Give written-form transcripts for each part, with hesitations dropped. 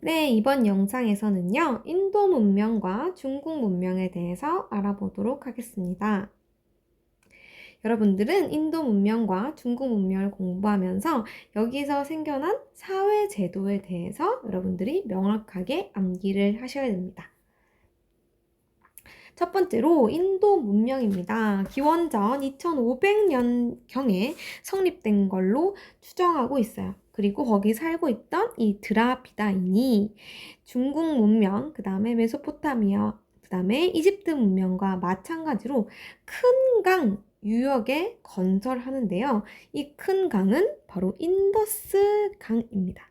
네, 이번 영상에서는요, 인도 문명과 중국 문명에 대해서 알아보도록 하겠습니다. 여러분들은 인도 문명과 중국 문명을 공부하면서 여기서 생겨난 사회 제도에 대해서 여러분들이 명확하게 암기를 하셔야 됩니다. 첫 번째로 인도 문명입니다. 기원전 2500년경에 성립된 걸로 추정하고 있어요. 그리고 거기 살고 있던 이 드라비다인이 중국 문명, 그 다음에 메소포타미아, 그 다음에 이집트 문명과 마찬가지로 큰 강 유역에 건설하는데요. 이 큰 강은 바로 인더스 강입니다.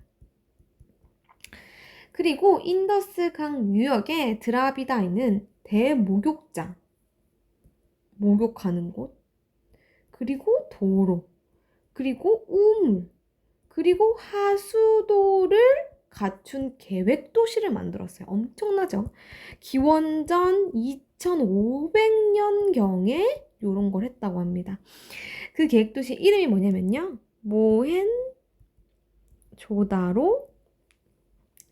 그리고 인더스 강 유역의 드라비다인은 대목욕장, 목욕하는 곳, 그리고 도로, 그리고 우물, 그리고 하수도를 갖춘 계획도시를 만들었어요. 엄청나죠? 기원전 2500년경에 이런 걸 했다고 합니다. 그 계획도시 이름이 뭐냐면요. 모헨조다로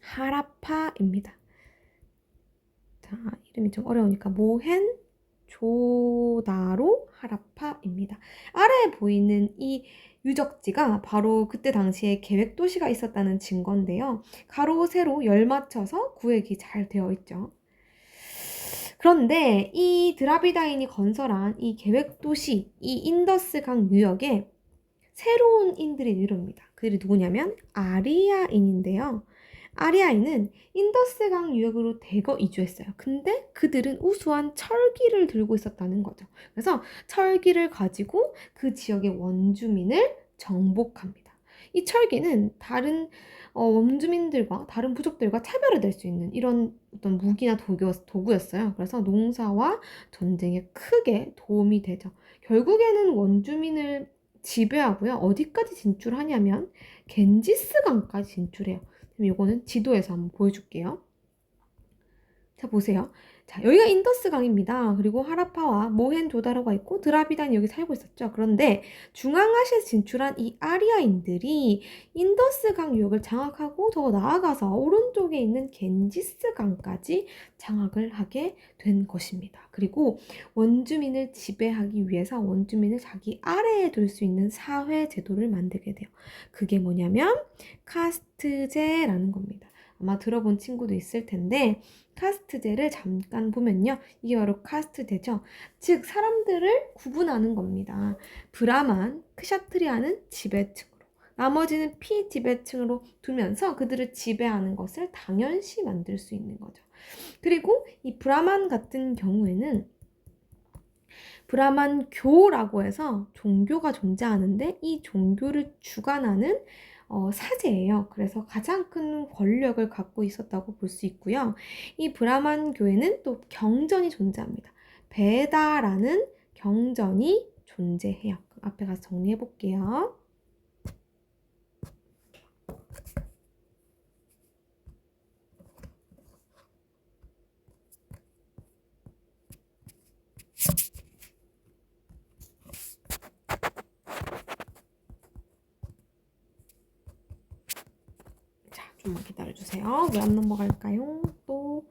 하라파입니다. 자, 이름이 좀 어려우니까 모헨조다로 하라파입니다. 아래에 보이는 이 유적지가 바로 그때 당시에 계획도시가 있었다는 증거인데요. 가로, 세로 열 맞춰서 구획이 잘 되어 있죠. 그런데 이 드라비다인이 건설한 이 계획도시, 이 인더스강 유역에 새로운 인들이 내려옵니다. 그들이 누구냐면 아리아인인데요. 아리아인은 인더스강 유역으로 대거 이주했어요. 근데 그들은 우수한 철기를 들고 있었다는 거죠. 그래서 철기를 가지고 그 지역의 원주민을 정복합니다. 이 철기는 다른 원주민들과 다른 부족들과 차별이 될 수 있는 이런 어떤 무기나 도구였어요. 그래서 농사와 전쟁에 크게 도움이 되죠. 결국에는 원주민을 지배하고요. 어디까지 진출하냐면 겐지스강까지 진출해요. 그럼 이거는 지도에서 한번 보여줄게요. 자, 보세요. 자, 여기가 인더스 강입니다. 그리고 하라파와 모헨조다로가 있고 드라비단이 여기 살고 있었죠. 그런데 중앙아시아에서 진출한 이 아리아인들이 인더스 강 유역을 장악하고 더 나아가서 오른쪽에 있는 겐지스 강까지 장악을 하게 된 것입니다. 그리고 원주민을 지배하기 위해서 원주민을 자기 아래에 둘 수 있는 사회 제도를 만들게 돼요. 그게 뭐냐면 카스트제라는 겁니다. 아마 들어본 친구도 있을 텐데 카스트제를 잠깐 보면요. 이게 바로 카스트제죠. 즉 사람들을 구분하는 겁니다. 브라만, 크샤트리아는 지배층으로, 나머지는 피지배층으로 두면서 그들을 지배하는 것을 당연시 만들 수 있는 거죠. 그리고 이 브라만 같은 경우에는 브라만교라고 해서 종교가 존재하는데 이 종교를 주관하는 사제예요. 그래서 가장 큰 권력을 갖고 있었다고 볼 수 있고요. 이 브라만교에는 또 경전이 존재합니다. 베다라는 경전이 존재해요. 앞에 가서 정리해 볼게요. 자, 좀만 기다려주세요. 왜 안 넘어갈까요? 또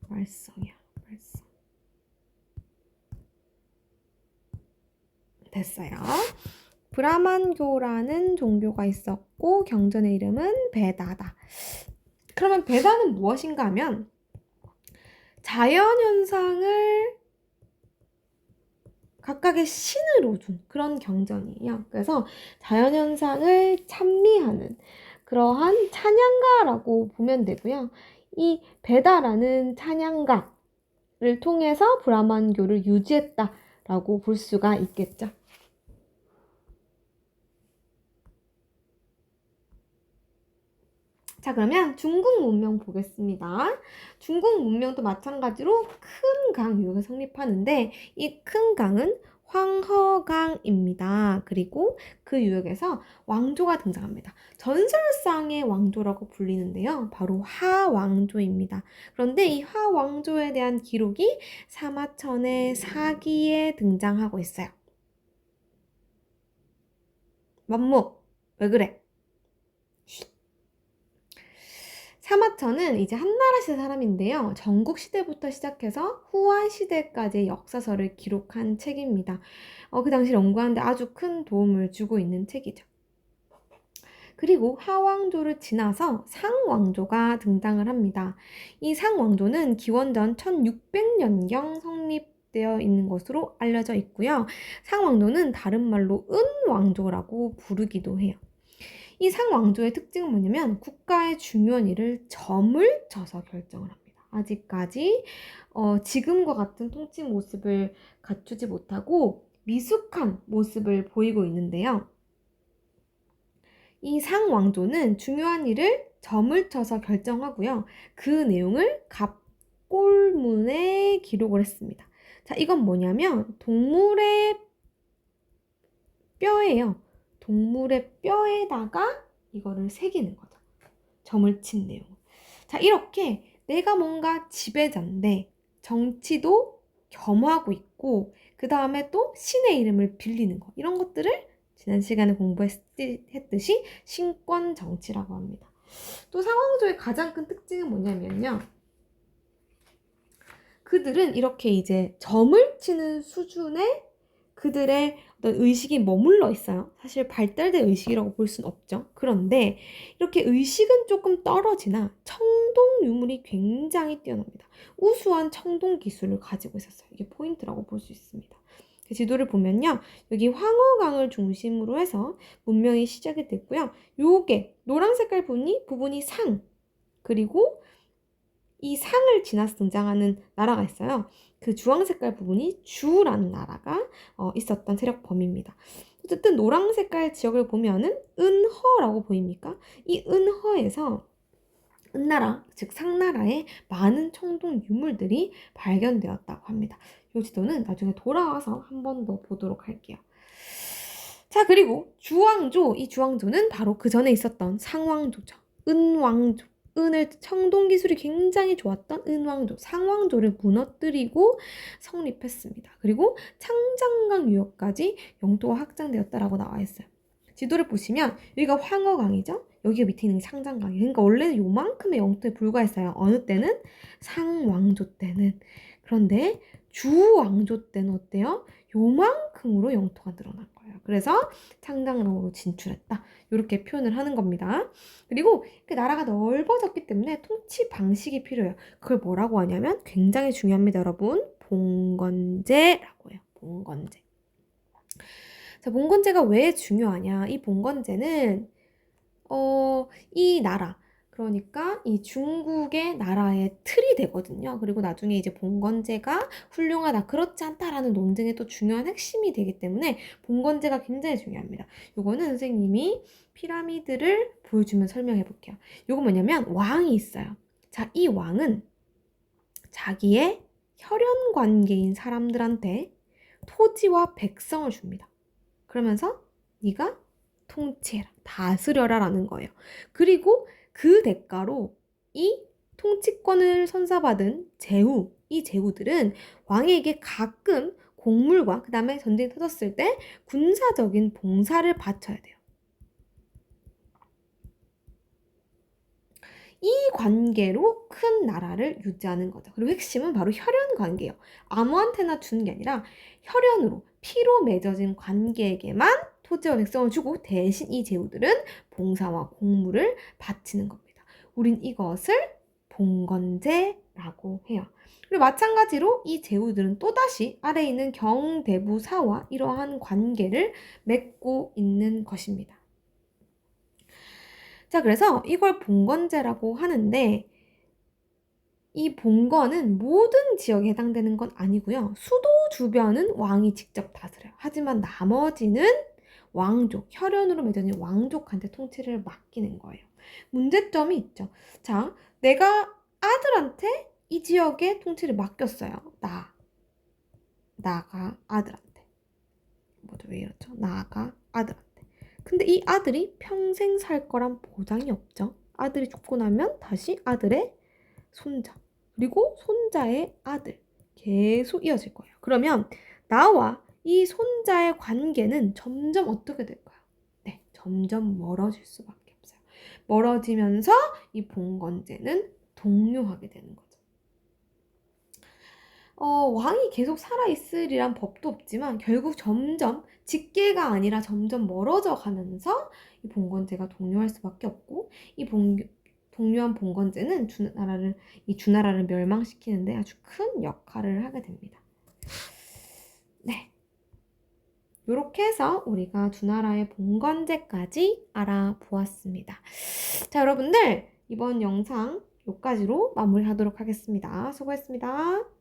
말썽이야. 말썽. 됐어요. 브라만교라는 종교가 있었고 경전의 이름은 베다다. 그러면 베다는 무엇인가 하면 자연현상을 각각의 신으로 둔 그런 경전이에요. 그래서 자연현상을 찬미하는 그러한 찬양가라고 보면 되고요. 이 베다라는 찬양가를 통해서 브라만교를 유지했다라고 볼 수가 있겠죠. 자, 그러면 중국 문명 보겠습니다. 중국 문명도 마찬가지로 큰 강 유역에 성립하는데 이 큰 강은 황허강입니다. 그리고 그 유역에서 왕조가 등장합니다. 전설상의 왕조라고 불리는데요. 바로 하왕조입니다. 그런데 이 하왕조에 대한 기록이 사마천의 사기에 등장하고 있어요. 맘무, 왜 그래? 사마천은 이제 한나라 시대 사람인데요. 전국 시대부터 시작해서 후한 시대까지의 역사서를 기록한 책입니다. 그 당시 연구하는데 아주 큰 도움을 주고 있는 책이죠. 그리고 하왕조를 지나서 상왕조가 등장을 합니다. 이 상왕조는 기원전 1600년경 성립되어 있는 것으로 알려져 있고요. 상왕조는 다른 말로 은왕조라고 부르기도 해요. 이 상왕조의 특징은 뭐냐면 국가의 중요한 일을 점을 쳐서 결정을 합니다. 아직까지 지금과 같은 통치 모습을 갖추지 못하고 미숙한 모습을 보이고 있는데요. 이 상왕조는 중요한 일을 점을 쳐서 결정하고요. 그 내용을 갑골문에 기록을 했습니다. 자, 이건 뭐냐면 동물의 뼈예요. 동물의 뼈에다가 이거를 새기는 거죠. 점을 친 내용. 자, 이렇게 내가 뭔가 지배자인데 정치도 겸하고 있고 그 다음에 또 신의 이름을 빌리는 거. 이런 것들을 지난 시간에 공부했듯이 신권 정치라고 합니다. 또 상왕조의 가장 큰 특징은 뭐냐면요. 그들은 이렇게 이제 점을 치는 수준의 그들의 어떤 의식이 머물러 있어요. 사실 발달된 의식이라고 볼 수는 없죠. 그런데 이렇게 의식은 조금 떨어지나 청동 유물이 굉장히 뛰어납니다. 우수한 청동 기술을 가지고 있었어요. 이게 포인트라고 볼 수 있습니다. 그 지도를 보면요. 여기 황허강을 중심으로 해서 문명이 시작이 됐고요. 요게 노란 색깔 부분이 상, 그리고 이 상을 지나서 등장하는 나라가 있어요. 그 주황 색깔 부분이 주라는 나라가 있었던 세력 범위입니다. 어쨌든 노랑 색깔 지역을 보면은 은허라고 보입니까? 이 은허에서 은나라, 즉 상나라의 많은 청동 유물들이 발견되었다고 합니다. 이 지도는 나중에 돌아와서 한 번 더 보도록 할게요. 자, 그리고 주왕조, 이 주왕조는 바로 그 전에 있었던 상왕조죠. 은왕조. 은을 청동 기술이 굉장히 좋았던 은왕조, 상왕조를 무너뜨리고 성립했습니다. 그리고 창장강 유역까지 영토가 확장되었다라고 나와 있어요. 지도를 보시면 여기가 황허강이죠. 여기 밑에 있는 게 창장강이에요. 그러니까 원래는 요만큼의 영토에 불과했어요. 어느 때는? 상왕조 때는. 그런데 주왕조 때는 어때요? 요만큼으로 영토가 늘어난 거예요. 그래서 창장강으로 진출했다. 이렇게 표현을 하는 겁니다. 그리고 그 나라가 넓어졌기 때문에 통치 방식이 필요해요. 그걸 뭐라고 하냐면 굉장히 중요합니다, 여러분. 봉건제라고 해요. 봉건제. 자, 봉건제가 왜 중요하냐? 이 봉건제는 이 나라, 그러니까 이 중국의 나라의 틀이 되거든요. 그리고 나중에 이제 봉건제가 훌륭하다, 그렇지 않다라는 논쟁의 또 중요한 핵심이 되기 때문에 봉건제가 굉장히 중요합니다. 요거는 선생님이 피라미드를 보여주면 설명해 볼게요. 요거 뭐냐면 왕이 있어요. 자, 이 왕은 자기의 혈연 관계인 사람들한테 토지와 백성을 줍니다. 그러면서 네가 통치해라, 다스려라 라는 거예요. 그리고 그 대가로 이 통치권을 선사받은 제후, 이 제후들은 왕에게 가끔 곡물과 그 다음에 전쟁이 터졌을 때 군사적인 봉사를 바쳐야 돼요. 이 관계로 큰 나라를 유지하는 거죠. 그리고 핵심은 바로 혈연 관계예요. 아무한테나 주는 게 아니라 혈연으로, 피로 맺어진 관계에게만 토지와 백성을 주고 대신 이 제후들은 봉사와 공물을 바치는 겁니다. 우린 이것을 봉건제라고 해요. 그리고 마찬가지로 이 제후들은 또다시 아래에 있는 경대부사와 이러한 관계를 맺고 있는 것입니다. 자, 그래서 이걸 봉건제라고 하는데 이 봉건은 모든 지역에 해당되는 건 아니고요. 수도 주변은 왕이 직접 다스려요. 하지만 나머지는 왕족, 혈연으로 맺어진 왕족한테 통치를 맡기는 거예요. 문제점이 있죠. 자, 내가 아들한테 이 지역의 통치를 맡겼어요. 나가 아들한테. 뭐죠? 왜 이렇죠? 나가 아들한테. 근데 이 아들이 평생 살 거란 보장이 없죠. 아들이 죽고 나면 다시 아들의 손자, 그리고 손자의 아들, 계속 이어질 거예요. 그러면 나와 이 손자의 관계는 점점 어떻게 될까요? 네, 점점 멀어질 수밖에 없어요. 멀어지면서 이 봉건제는 동요하게 되는 거죠. 왕이 계속 살아있으리란 법도 없지만 결국 점점 직계가 아니라 점점 멀어져 가면서 이 봉건제가 동요할 수밖에 없고 이 동요한 봉건제는 이 주나라를 멸망시키는데 아주 큰 역할을 하게 됩니다. 네. 이렇게 해서 우리가 주나라의 봉건제까지 알아보았습니다. 자, 여러분들 이번 영상 여기까지로 마무리하도록 하겠습니다. 수고했습니다.